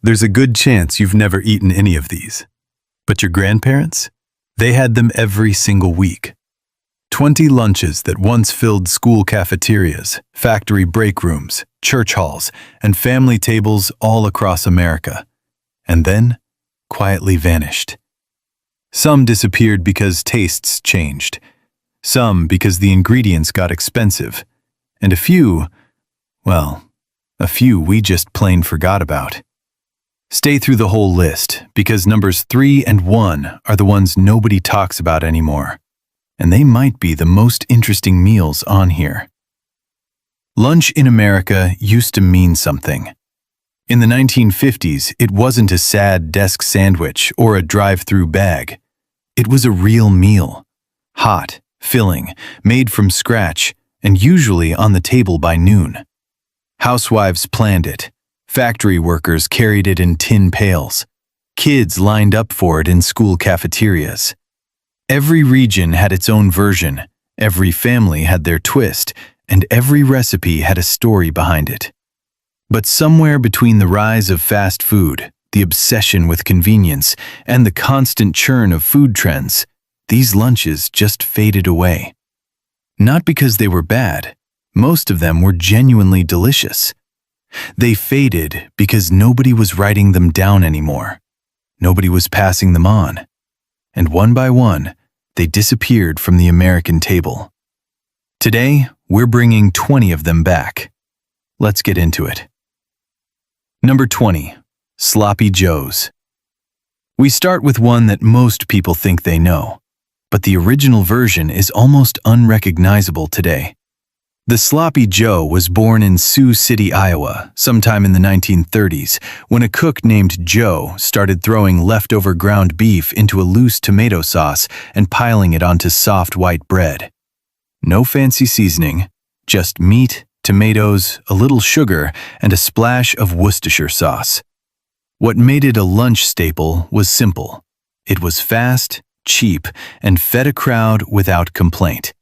There's a good chance you've never eaten any of these. But your grandparents? They had them every single week. 20 lunches that once filled school cafeterias, factory break rooms, church halls, and family tables all across America. And then, quietly vanished. Some disappeared because tastes changed. Some because the ingredients got expensive. And a few we just plain forgot about. Stay through the whole list, because numbers 3 and 1 are the ones nobody talks about anymore. And they might be the most interesting meals on here. Lunch in America used to mean something. In the 1950s, it wasn't a sad desk sandwich or a drive-through bag. It was a real meal. Hot, filling, made from scratch, and usually on the table by noon. Housewives planned it. Factory workers carried it in tin pails. Kids lined up for it in school cafeterias. Every region had its own version, every family had their twist, and every recipe had a story behind it. But somewhere between the rise of fast food, the obsession with convenience, and the constant churn of food trends, these lunches just faded away. Not because they were bad. Most of them were genuinely delicious. They faded because nobody was writing them down anymore. Nobody was passing them on. And one by one, they disappeared from the American table. Today, we're bringing 20 of them back. Let's get into it. Number 20, Sloppy Joes. We start with one that most people think they know, but the original version is almost unrecognizable today. The Sloppy Joe was born in Sioux City, Iowa, sometime in the 1930s, when a cook named Joe started throwing leftover ground beef into a loose tomato sauce and piling it onto soft white bread. No fancy seasoning, just meat, tomatoes, a little sugar, and a splash of Worcestershire sauce. What made it a lunch staple was simple. It was fast, cheap, and fed a crowd without complaint.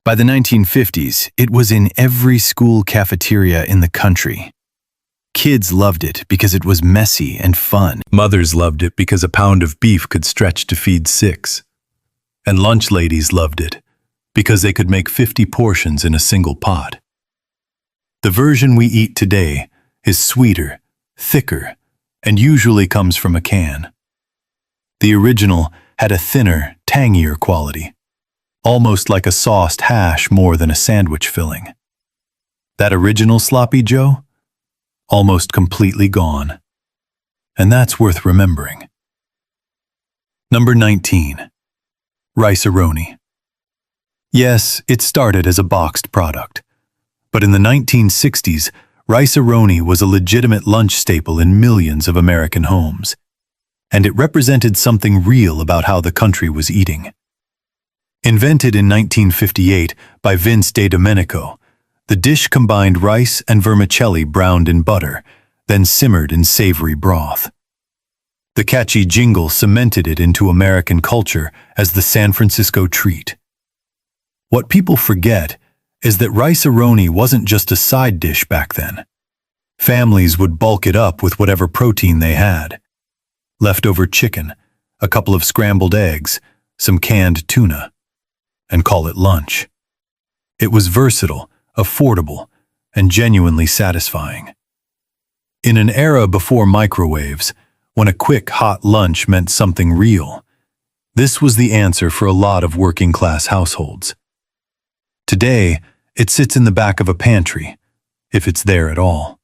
By the 1950s, it was in every school cafeteria in the country. Kids loved it because it was messy and fun. Mothers loved it because a pound of beef could stretch to feed 6. And lunch ladies loved it because they could make 50 portions in a single pot. The version we eat today is sweeter, thicker, and usually comes from a can. The original had a thinner, tangier quality. Almost like a sauced hash more than a sandwich filling. That original Sloppy Joe? Almost completely gone. And that's worth remembering. Number 19. Rice-A-Roni. Yes, it started as a boxed product. But in the 1960s, Rice-A-Roni was a legitimate lunch staple in millions of American homes. And it represented something real about how the country was eating. Invented in 1958 by Vince DeDomenico, the dish combined rice and vermicelli browned in butter, then simmered in savory broth. The catchy jingle cemented it into American culture as the San Francisco treat. What people forget is that Rice-A-Roni wasn't just a side dish back then. Families would bulk it up with whatever protein they had. Leftover chicken, a couple of scrambled eggs, some canned tuna, and call it lunch. It was versatile, affordable, and genuinely satisfying. In an era before microwaves, when a quick, hot lunch meant something real, this was the answer for a lot of working-class households. Today, it sits in the back of a pantry, if it's there at all.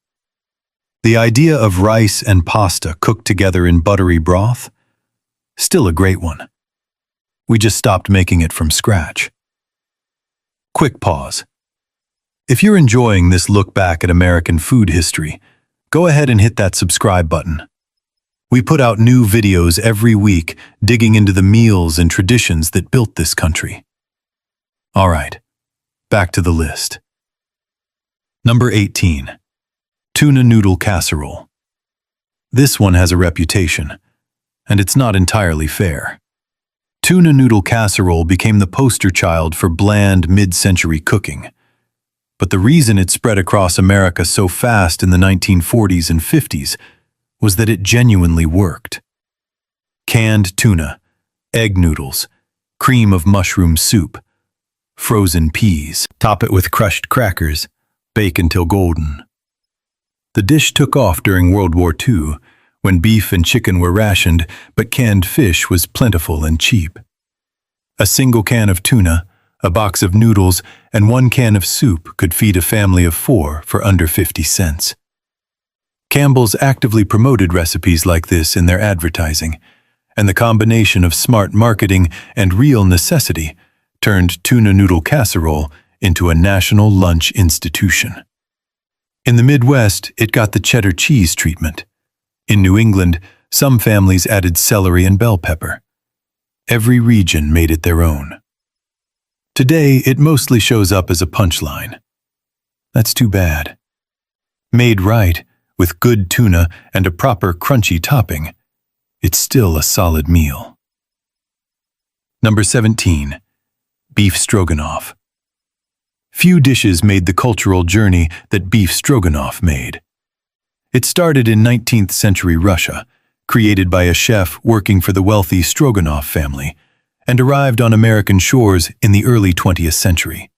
The idea of rice and pasta cooked together in buttery broth? Still a great one. We just stopped making it from scratch. Quick pause. If you're enjoying this look back at American food history, go ahead and hit that subscribe button. We put out new videos every week, digging into the meals and traditions that built this country. All right, back to the list. Number 18. Tuna noodle casserole. This one has a reputation, and it's not entirely fair. Tuna noodle casserole became the poster child for bland mid-century cooking. But the reason it spread across America so fast in the 1940s and 50s was that it genuinely worked. Canned tuna, egg noodles, cream of mushroom soup, frozen peas. Top it with crushed crackers, bake until golden. The dish took off during World War II, when beef and chicken were rationed, but canned fish was plentiful and cheap. A single can of tuna, a box of noodles, and 1 can of soup could feed a family of 4 for under 50 cents. Campbell's actively promoted recipes like this in their advertising, and the combination of smart marketing and real necessity turned tuna noodle casserole into a national lunch institution. In the Midwest, it got the cheddar cheese treatment. In New England, some families added celery and bell pepper. Every region made it their own. Today, it mostly shows up as a punchline. That's too bad. Made right, with good tuna and a proper crunchy topping, it's still a solid meal. Number 17. Beef stroganoff. Few dishes made the cultural journey that beef stroganoff made. It started in 19th century Russia, created by a chef working for the wealthy Stroganoff family, and arrived on American shores in the early 20th century.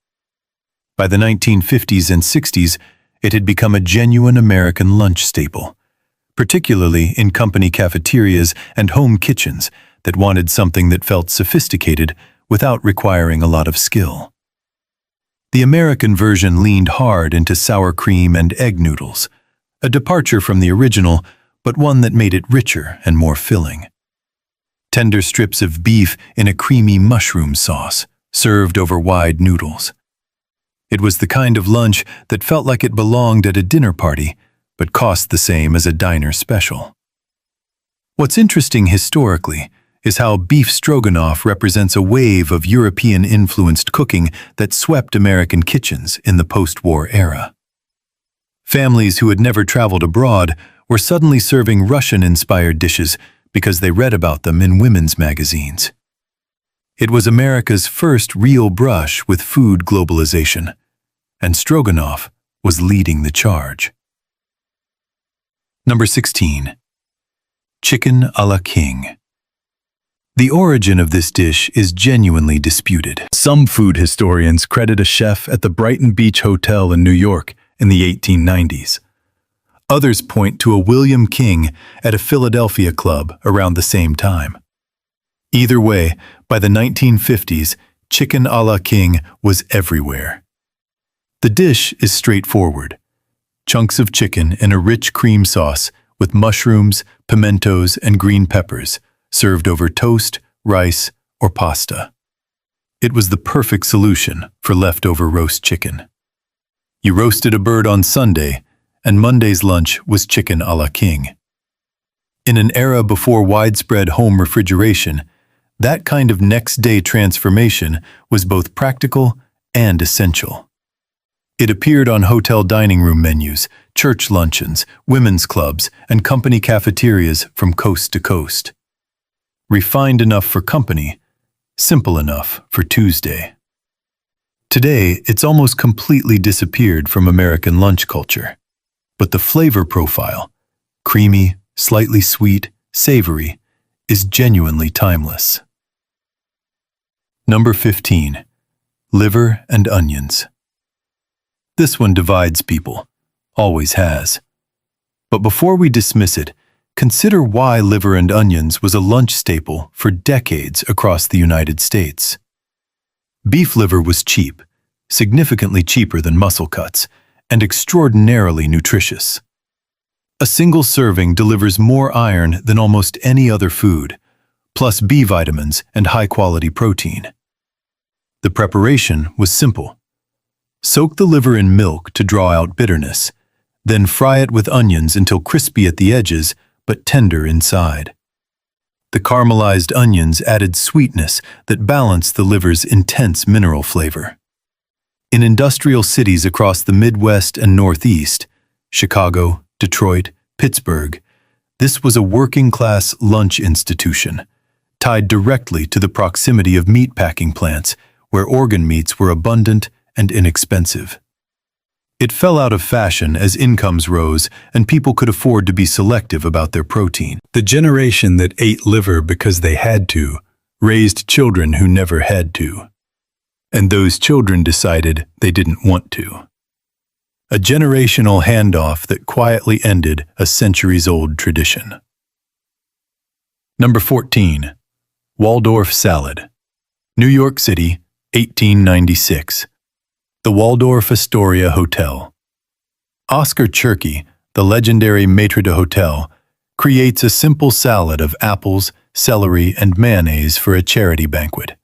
By the 1950s and 60s, it had become a genuine American lunch staple, particularly in company cafeterias and home kitchens that wanted something that felt sophisticated without requiring a lot of skill. The American version leaned hard into sour cream and egg noodles, a departure from the original, but one that made it richer and more filling. Tender strips of beef in a creamy mushroom sauce, served over wide noodles. It was the kind of lunch that felt like it belonged at a dinner party, but cost the same as a diner special. What's interesting historically is how beef stroganoff represents a wave of European-influenced cooking that swept American kitchens in the post-war era. Families who had never traveled abroad were suddenly serving Russian-inspired dishes because they read about them in women's magazines. It was America's first real brush with food globalization, and stroganoff was leading the charge. Number 16. Chicken a la king. The origin of this dish is genuinely disputed. Some food historians credit a chef at the Brighton Beach Hotel in New York in the 1890s. Others point to a William King at a Philadelphia club around the same time. Either way, by the 1950s, chicken a la king was everywhere. The dish is straightforward. Chunks of chicken in a rich cream sauce with mushrooms, pimentos, and green peppers, served over toast, rice, or pasta. It was the perfect solution for leftover roast chicken. You roasted a bird on Sunday, and Monday's lunch was chicken a la king. In an era before widespread home refrigeration, that kind of next-day transformation was both practical and essential. It appeared on hotel dining room menus, church luncheons, women's clubs, and company cafeterias from coast to coast. Refined enough for company, simple enough for Tuesday. Today, it's almost completely disappeared from American lunch culture. But the flavor profile, creamy, slightly sweet, savory, is genuinely timeless. Number 15. Liver and onions. This one divides people, always has. But before we dismiss it, consider why liver and onions was a lunch staple for decades across the United States. Beef liver was cheap, significantly cheaper than muscle cuts, and extraordinarily nutritious. A single serving delivers more iron than almost any other food, plus B vitamins and high-quality protein. The preparation was simple. Soak the liver in milk to draw out bitterness, then fry it with onions until crispy at the edges but tender inside. The caramelized onions added sweetness that balanced the liver's intense mineral flavor. In industrial cities across the Midwest and Northeast, Chicago, Detroit, Pittsburgh, this was a working-class lunch institution, tied directly to the proximity of meatpacking plants where organ meats were abundant and inexpensive. It fell out of fashion as incomes rose and people could afford to be selective about their protein. The generation that ate liver because they had to raised children who never had to. And those children decided they didn't want to. A generational handoff that quietly ended a centuries-old tradition. Number 14. Waldorf Salad. New York City, 1896. The Waldorf Astoria Hotel. Oscar Cherky, the legendary maître d'hôtel, creates a simple salad of apples, celery, and mayonnaise for a charity banquet.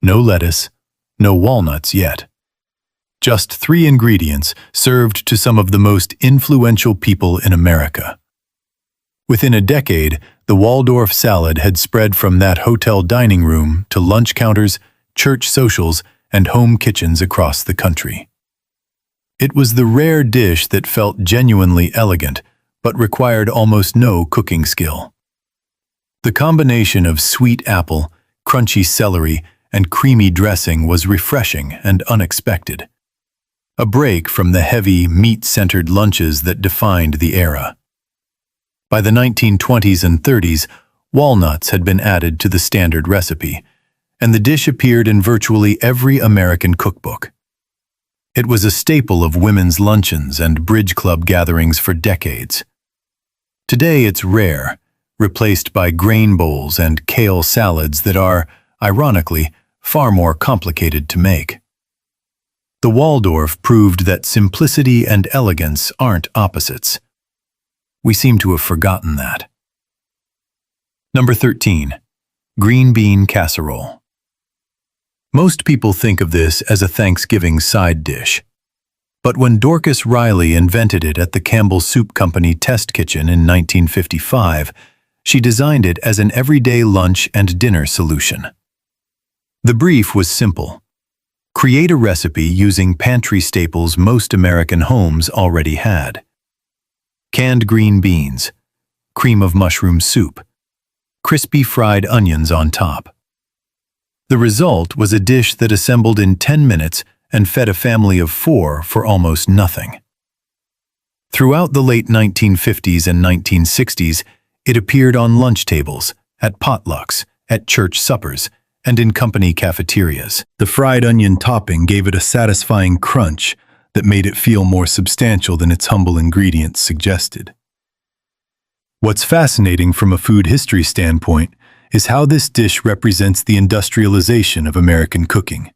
No lettuce, no walnuts yet. Just 3 ingredients served to some of the most influential people in America. Within a decade, the Waldorf salad had spread from that hotel dining room to lunch counters, church socials, and home kitchens across the country. It was the rare dish that felt genuinely elegant, but required almost no cooking skill. The combination of sweet apple, crunchy celery, and creamy dressing was refreshing and unexpected. A break from the heavy, meat-centered lunches that defined the era. By the 1920s and 30s, walnuts had been added to the standard recipe, and the dish appeared in virtually every American cookbook. It was a staple of women's luncheons and bridge club gatherings for decades. Today it's rare, replaced by grain bowls and kale salads that are, ironically, far more complicated to make. The Waldorf proved that simplicity and elegance aren't opposites. We seem to have forgotten that. Number 13. Green bean casserole. Most people think of this as a Thanksgiving side dish. But when Dorcas Riley invented it at the Campbell Soup Company test kitchen in 1955, she designed it as an everyday lunch and dinner solution. The brief was simple. Create a recipe using pantry staples most American homes already had. Canned green beans, cream of mushroom soup, crispy fried onions on top. The result was a dish that assembled in 10 minutes and fed a family of 4 for almost nothing. Throughout the late 1950s and 1960s, it appeared on lunch tables, at potlucks, at church suppers, and in company cafeterias. The fried onion topping gave it a satisfying crunch that made it feel more substantial than its humble ingredients suggested. What's fascinating from a food history standpoint is how this dish represents the industrialization of American cooking.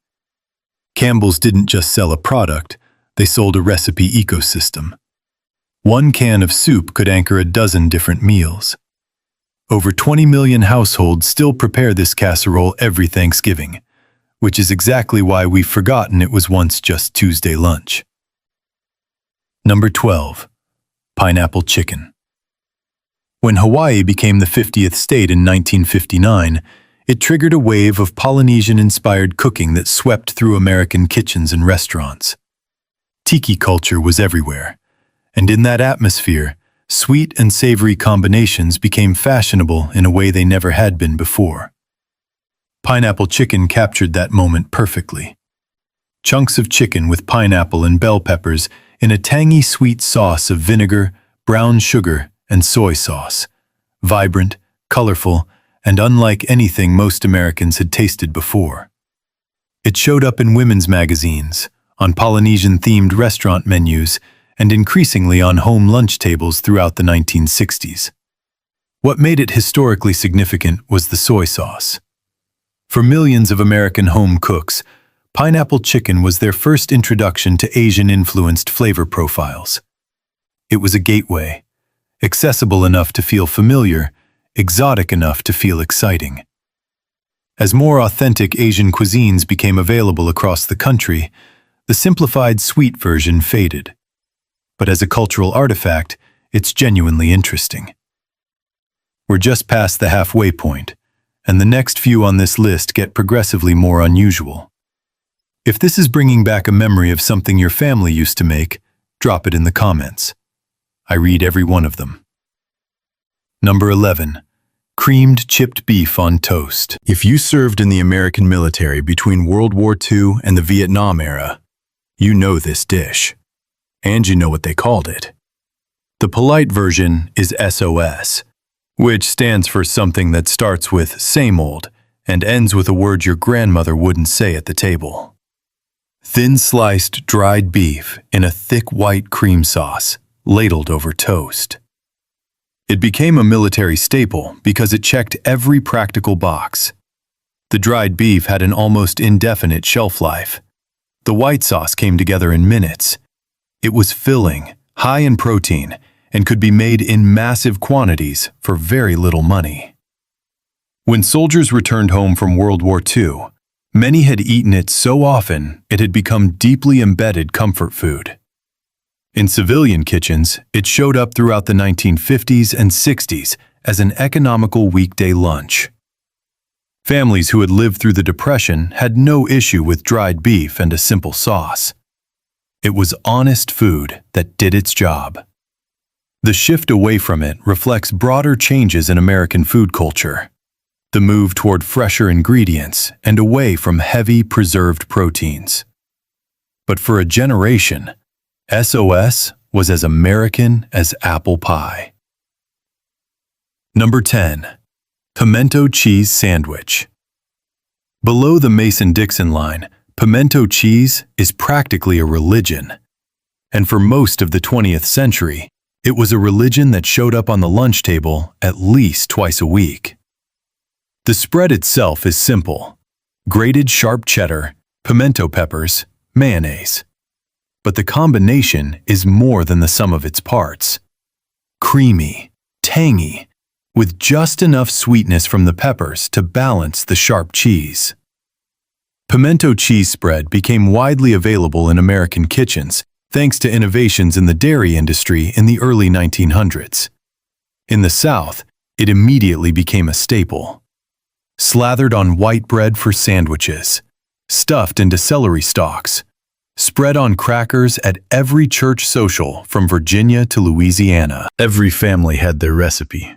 Campbell's didn't just sell a product, they sold a recipe ecosystem. One can of soup could anchor a dozen different meals. Over 20 million households still prepare this casserole every Thanksgiving, which is exactly why we've forgotten it was once just Tuesday lunch. Number 12. Pineapple chicken. When Hawaii became the 50th state in 1959, it triggered a wave of Polynesian-inspired cooking that swept through American kitchens and restaurants. Tiki culture was everywhere, and in that atmosphere, sweet and savory combinations became fashionable in a way they never had been before. Pineapple chicken captured that moment perfectly. Chunks of chicken with pineapple and bell peppers in a tangy sweet sauce of vinegar, brown sugar, and soy sauce. Vibrant, colorful, and unlike anything most Americans had tasted before. It showed up in women's magazines, on Polynesian-themed restaurant menus, and increasingly on home lunch tables throughout the 1960s. What made it historically significant was the soy sauce. For millions of American home cooks, pineapple chicken was their first introduction to Asian-influenced flavor profiles. It was a gateway, accessible enough to feel familiar, exotic enough to feel exciting. As more authentic Asian cuisines became available across the country, the simplified sweet version faded. But as a cultural artifact, it's genuinely interesting. We're just past the halfway point, and the next few on this list get progressively more unusual. If this is bringing back a memory of something your family used to make, drop it in the comments. I read every one of them. Number 11. Creamed chipped beef on toast. If you served in the American military between World War II and the Vietnam era, you know this dish. And you know what they called it. The polite version is SOS, which stands for something that starts with same old and ends with a word your grandmother wouldn't say at the table. Thin sliced dried beef in a thick white cream sauce, ladled over toast. It became a military staple because it checked every practical box. The dried beef had an almost indefinite shelf life. The white sauce came together in minutes. It was filling, high in protein, and could be made in massive quantities for very little money. When soldiers returned home from World War II, many had eaten it so often it had become deeply embedded comfort food. In civilian kitchens, it showed up throughout the 1950s and 60s as an economical weekday lunch. Families who had lived through the Depression had no issue with dried beef and a simple sauce. It was honest food that did its job. The shift away from it reflects broader changes in American food culture. The move toward fresher ingredients and away from heavy preserved proteins. But for a generation, SOS was as American as apple pie. Number 10. Pimento cheese sandwich. Below the Mason-Dixon line, pimento cheese is practically a religion. And for most of the 20th century, it was a religion that showed up on the lunch table at least twice a week. The spread itself is simple: grated sharp cheddar, pimento peppers, mayonnaise. But the combination is more than the sum of its parts. Creamy, tangy, with just enough sweetness from the peppers to balance the sharp cheese. Pimento cheese spread became widely available in American kitchens thanks to innovations in the dairy industry in the early 1900s. In the South, it immediately became a staple. Slathered on white bread for sandwiches, stuffed into celery stalks, spread on crackers at every church social from Virginia to Louisiana. Every family had their recipe,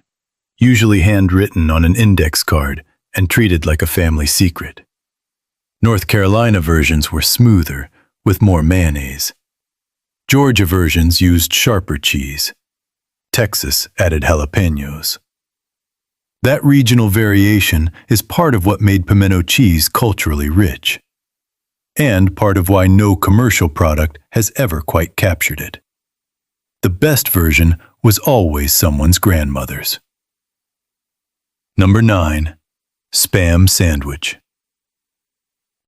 usually handwritten on an index card and treated like a family secret. North Carolina versions were smoother, with more mayonnaise. Georgia versions used sharper cheese. Texas added jalapenos. That regional variation is part of what made pimento cheese culturally rich, and part of why no commercial product has ever quite captured it. The best version was always someone's grandmother's. Number 9. Spam sandwich.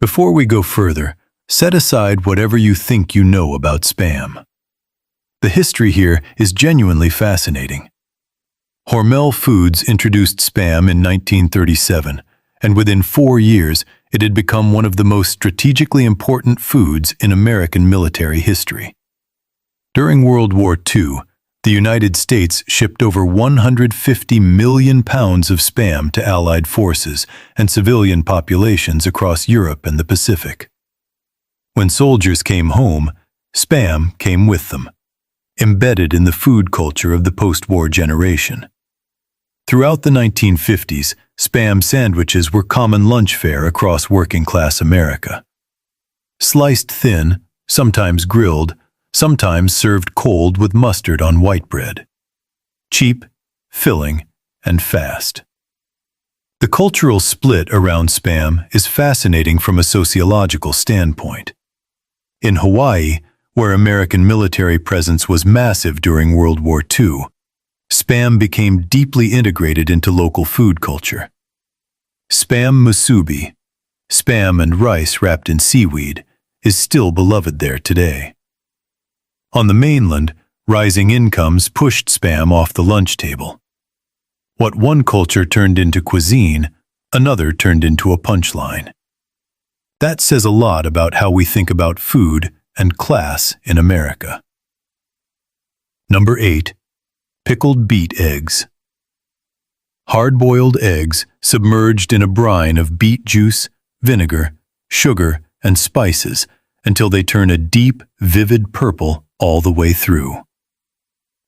Before we go further, set aside whatever you think you know about Spam. The history here is genuinely fascinating. Hormel Foods introduced Spam in 1937, and within 4 years, it had become one of the most strategically important foods in American military history. During World War II, the United States shipped over 150 million pounds of Spam to Allied forces and civilian populations across Europe and the Pacific. When soldiers came home, Spam came with them, embedded in the food culture of the post-war generation. Throughout the 1950s, Spam sandwiches were common lunch fare across working-class America. Sliced thin, sometimes grilled, sometimes served cold with mustard on white bread. Cheap, filling, and fast. The cultural split around Spam is fascinating from a sociological standpoint. In Hawaii, where American military presence was massive during World War II, Spam became deeply integrated into local food culture. Spam musubi, Spam and rice wrapped in seaweed, is still beloved there today. On the mainland, rising incomes pushed Spam off the lunch table. What one culture turned into cuisine, another turned into a punchline. That says a lot about how we think about food and class in America. Number 8. Pickled beet eggs. Hard-boiled eggs submerged in a brine of beet juice, vinegar, sugar, and spices until they turn a deep, vivid purple all the way through.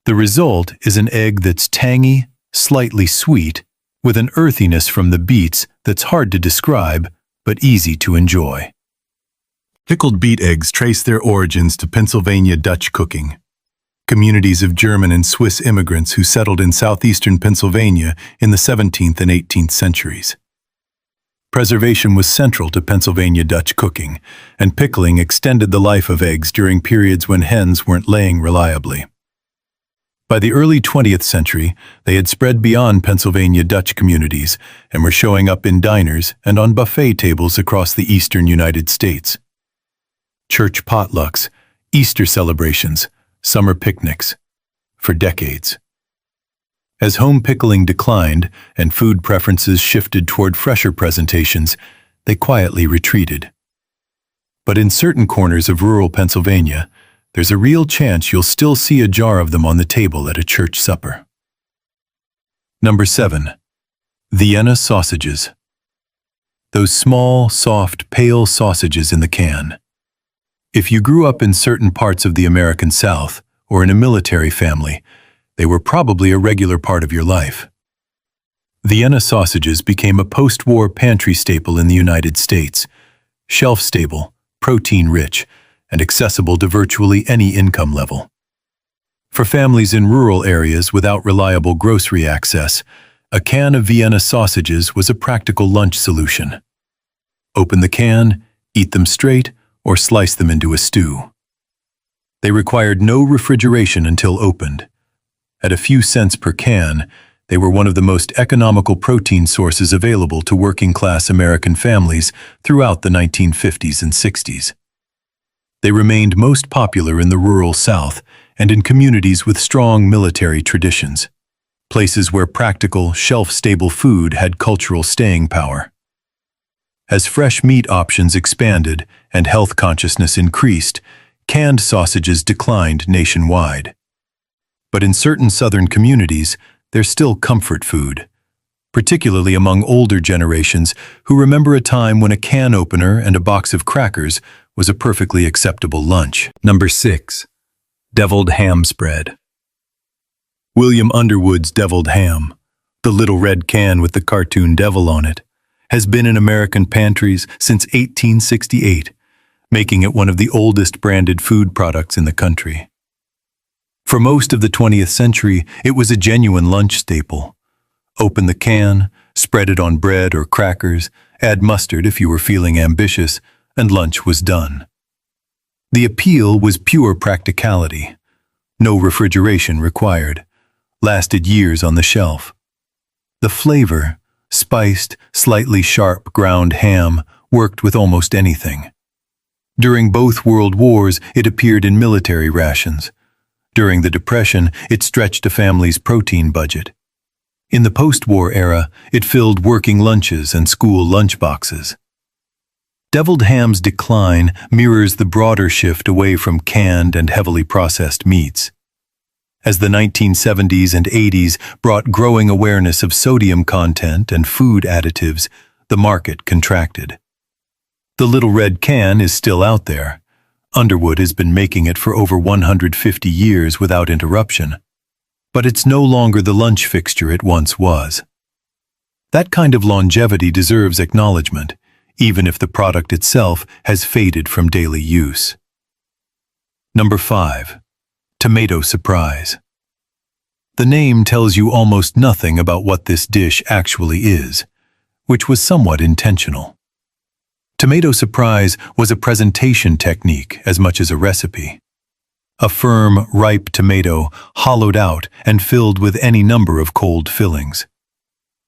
The result is an egg that's tangy, slightly sweet, with an earthiness from the beets that's hard to describe but easy to enjoy. Pickled beet eggs trace their origins to Pennsylvania Dutch cooking. Communities of German and Swiss immigrants who settled in southeastern Pennsylvania in the 17th and 18th centuries. Preservation was central to Pennsylvania Dutch cooking, and pickling extended the life of eggs during periods when hens weren't laying reliably. By the early 20th century, they had spread beyond Pennsylvania Dutch communities and were showing up in diners and on buffet tables across the eastern United States. Church potlucks, Easter celebrations, summer picnics, for decades. As home pickling declined and food preferences shifted toward fresher presentations, they quietly retreated. But in certain corners of rural Pennsylvania, there's a real chance you'll still see a jar of them on the table at a church supper. Number 7. Vienna sausages. Those small, soft, pale sausages in the can. If you grew up in certain parts of the American South or in a military family, they were probably a regular part of your life. Vienna sausages became a post-war pantry staple in the United States, shelf-stable, protein-rich, and accessible to virtually any income level. For families in rural areas without reliable grocery access, a can of Vienna sausages was a practical lunch solution. Open the can, eat them straight, or slice them into a stew. They required no refrigeration until opened. At a few cents per can, they were one of the most economical protein sources available to working-class American families throughout the 1950s and 60s. They remained most popular in the rural South and in communities with strong military traditions, places where practical, shelf-stable food had cultural staying power. As fresh meat options expanded and health consciousness increased, canned sausages declined nationwide. But in certain southern communities, they're still comfort food, particularly among older generations who remember a time when a can opener and a box of crackers was a perfectly acceptable lunch. Number 6. Deviled ham spread. William Underwood's deviled ham, the little red can with the cartoon devil on it, has been in American pantries since 1868, making it one of the oldest branded food products in the country. For most of the 20th century, it was a genuine lunch staple. Open the can, spread it on bread or crackers, add mustard if you were feeling ambitious, and lunch was done. The appeal was pure practicality. No refrigeration required. Lasted years on the shelf. The flavor, spiced, slightly sharp ground ham, worked with almost anything. During both World Wars, it appeared in military rations. During the Depression, it stretched a family's protein budget. In the post-war era, it filled working lunches and school lunchboxes. Deviled ham's decline mirrors the broader shift away from canned and heavily processed meats. As the 1970s and 80s brought growing awareness of sodium content and food additives, the market contracted. The little red can is still out there. Underwood has been making it for over 150 years without interruption. But it's no longer the lunch fixture it once was. That kind of longevity deserves acknowledgement, even if the product itself has faded from daily use. Number 5. Tomato surprise. The name tells you almost nothing about what this dish actually is, which was somewhat intentional. Tomato surprise was a presentation technique as much as a recipe. A firm, ripe tomato hollowed out and filled with any number of cold fillings.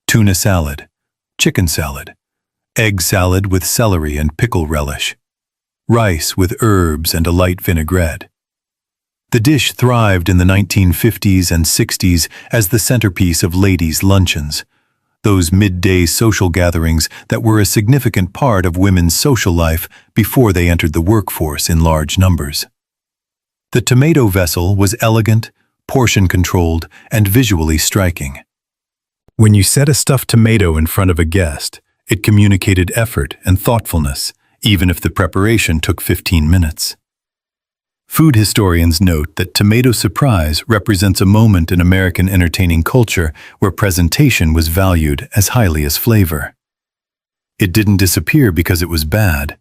Tuna salad, chicken salad, egg salad with celery and pickle relish, rice with herbs and a light vinaigrette. The dish thrived in the 1950s and 60s as the centerpiece of ladies' luncheons, those midday social gatherings that were a significant part of women's social life before they entered the workforce in large numbers. The tomato vessel was elegant, portion-controlled, and visually striking. When you set a stuffed tomato in front of a guest, it communicated effort and thoughtfulness, even if the preparation took 15 minutes. Food historians note that tomato surprise represents a moment in American entertaining culture where presentation was valued as highly as flavor. It didn't disappear because it was bad.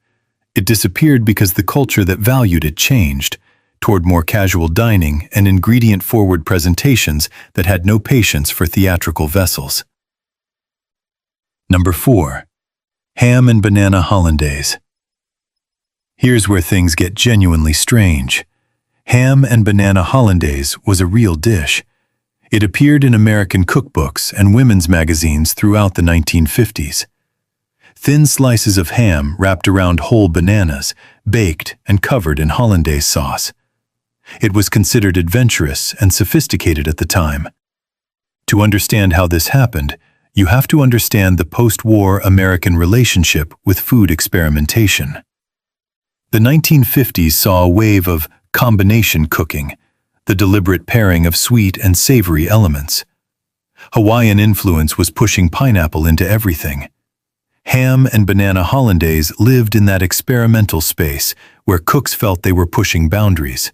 It disappeared because the culture that valued it changed toward more casual dining and ingredient-forward presentations that had no patience for theatrical vessels. Number 4. Ham and banana hollandaise. Here's where things get genuinely strange. Ham and banana hollandaise was a real dish. It appeared in American cookbooks and women's magazines throughout the 1950s. Thin slices of ham wrapped around whole bananas, baked and covered in hollandaise sauce. It was considered adventurous and sophisticated at the time. To understand how this happened, you have to understand the post-war American relationship with food experimentation. The 1950s saw a wave of combination cooking, the deliberate pairing of sweet and savory elements. Hawaiian influence was pushing pineapple into everything. Ham and banana hollandaise lived in that experimental space where cooks felt they were pushing boundaries.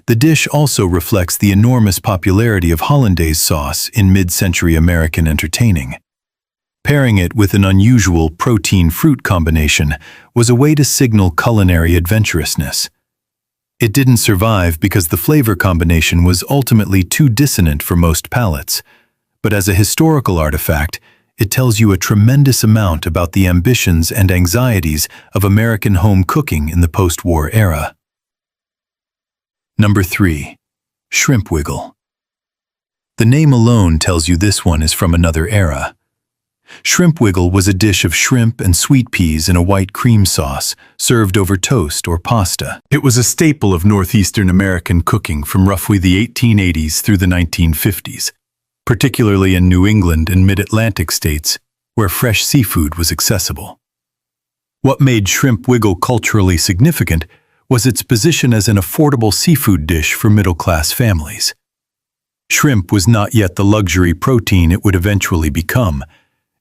The dish also reflects the enormous popularity of hollandaise sauce in mid-century American entertaining. Pairing it with an unusual protein-fruit combination was a way to signal culinary adventurousness. It didn't survive because the flavor combination was ultimately too dissonant for most palates, but as a historical artifact, it tells you a tremendous amount about the ambitions and anxieties of American home cooking in the post-war era. Number 3. Shrimp wiggle. The name alone tells you this one is from another era. Shrimp wiggle was a dish of shrimp and sweet peas in a white cream sauce, served over toast or pasta. It was a staple of northeastern American cooking from roughly the 1880s through the 1950s, particularly in New England and mid-Atlantic states, where fresh seafood was accessible. What made shrimp wiggle culturally significant was its position as an affordable seafood dish for middle-class families. Shrimp was not yet the luxury protein it would eventually become.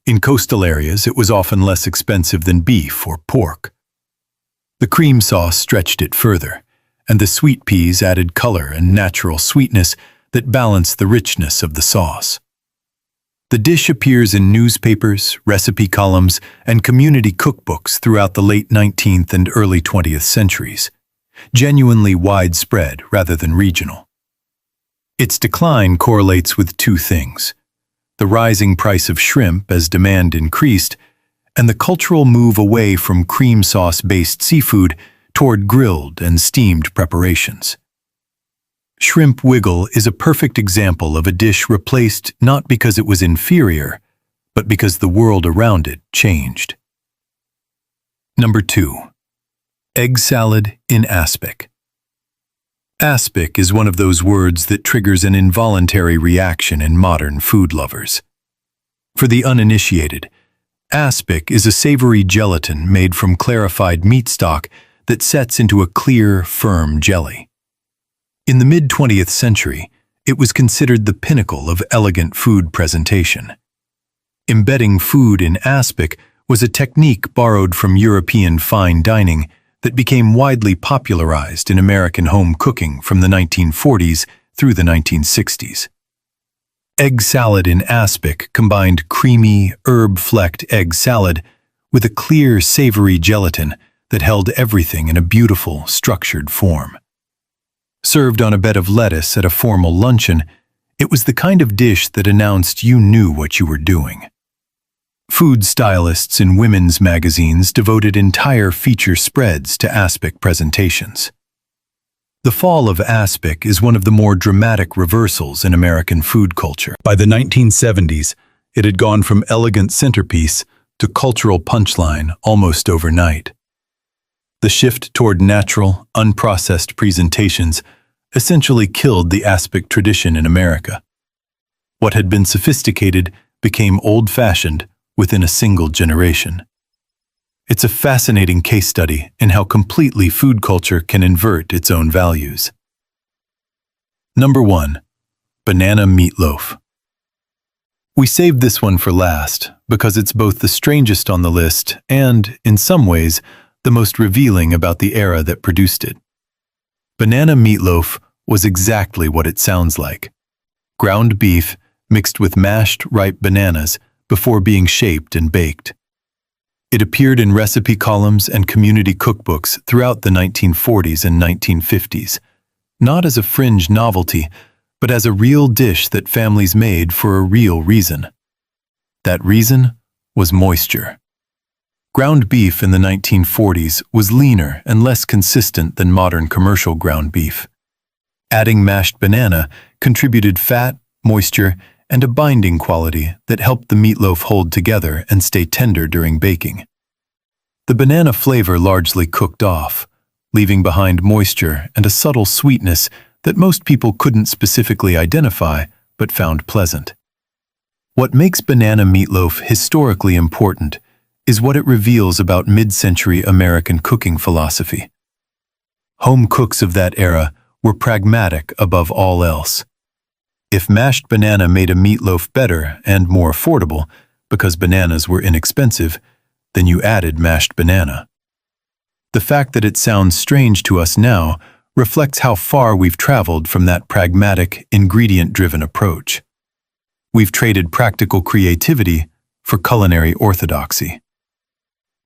In coastal areas, it was often less expensive than beef or pork. The cream sauce stretched it further, and the sweet peas added color and natural sweetness that balanced the richness of the sauce. The dish appears in newspapers, recipe columns, and community cookbooks throughout the late 19th and early 20th centuries, genuinely widespread rather than regional. Its decline correlates with two things: the rising price of shrimp as demand increased, and the cultural move away from cream sauce-based seafood toward grilled and steamed preparations. Shrimp wiggle is a perfect example of a dish replaced not because it was inferior, but because the world around it changed. Number 2. Egg salad in aspic. Aspic is one of those words that triggers an involuntary reaction in modern food lovers. For the uninitiated, aspic is a savory gelatin made from clarified meat stock that sets into a clear, firm jelly. In the mid-20th century, it was considered the pinnacle of elegant food presentation. Embedding food in aspic was a technique borrowed from European fine dining that became widely popularized in American home cooking from the 1940s through the 1960s. Egg salad in aspic combined creamy, herb-flecked egg salad with a clear, savory gelatin that held everything in a beautiful, structured form. Served on a bed of lettuce at a formal luncheon, it was the kind of dish that announced you knew what you were doing. Food stylists in women's magazines devoted entire feature spreads to aspic presentations. The fall of aspic is one of the more dramatic reversals in American food culture. By the 1970s, it had gone from elegant centerpiece to cultural punchline almost overnight. The shift toward natural, unprocessed presentations essentially killed the aspic tradition in America. What had been sophisticated became old-fashioned within a single generation. It's a fascinating case study in how completely food culture can invert its own values. Number 1. Banana meatloaf. We saved this one for last because it's both the strangest on the list and, in some ways, the most revealing about the era that produced it. Banana meatloaf was exactly what it sounds like: ground beef mixed with mashed ripe bananas before being shaped and baked. It appeared in recipe columns and community cookbooks throughout the 1940s and 1950s, not as a fringe novelty, but as a real dish that families made for a real reason. That reason was moisture. Ground beef in the 1940s was leaner and less consistent than modern commercial ground beef. Adding mashed banana contributed fat, moisture, and a binding quality that helped the meatloaf hold together and stay tender during baking. The banana flavor largely cooked off, leaving behind moisture and a subtle sweetness that most people couldn't specifically identify but found pleasant. What makes banana meatloaf historically important is what it reveals about mid-century American cooking philosophy. Home cooks of that era were pragmatic above all else. If mashed banana made a meatloaf better and more affordable because bananas were inexpensive, then you added mashed banana. The fact that it sounds strange to us now reflects how far we've traveled from that pragmatic, ingredient-driven approach. We've traded practical creativity for culinary orthodoxy.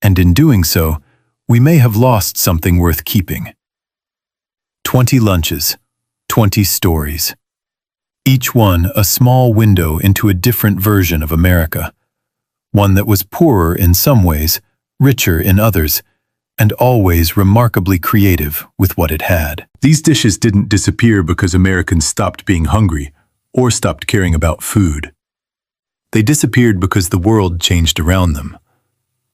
And in doing so, we may have lost something worth keeping. 20 lunches, 20 stories. Each one a small window into a different version of America. One that was poorer in some ways, richer in others, and always remarkably creative with what it had. These dishes didn't disappear because Americans stopped being hungry or stopped caring about food. They disappeared because the world changed around them.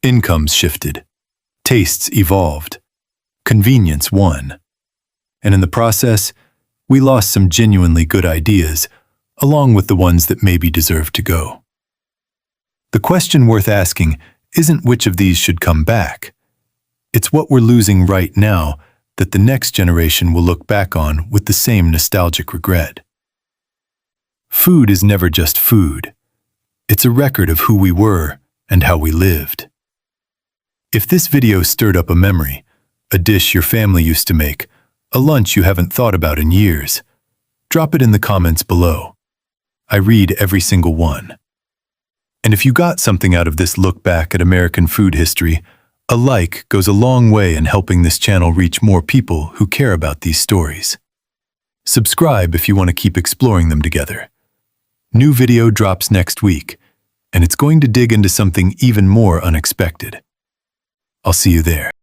Incomes shifted. Tastes evolved. Convenience won. And in the process, we lost some genuinely good ideas, along with the ones that maybe deserved to go. The question worth asking isn't which of these should come back. It's what we're losing right now that the next generation will look back on with the same nostalgic regret. Food is never just food. It's a record of who we were and how we lived. If this video stirred up a memory, a dish your family used to make, a lunch you haven't thought about in years, drop it in the comments below. I read every single one. And if you got something out of this look back at American food history, a like goes a long way in helping this channel reach more people who care about these stories. Subscribe if you want to keep exploring them together. New video drops next week, and it's going to dig into something even more unexpected. I'll see you there.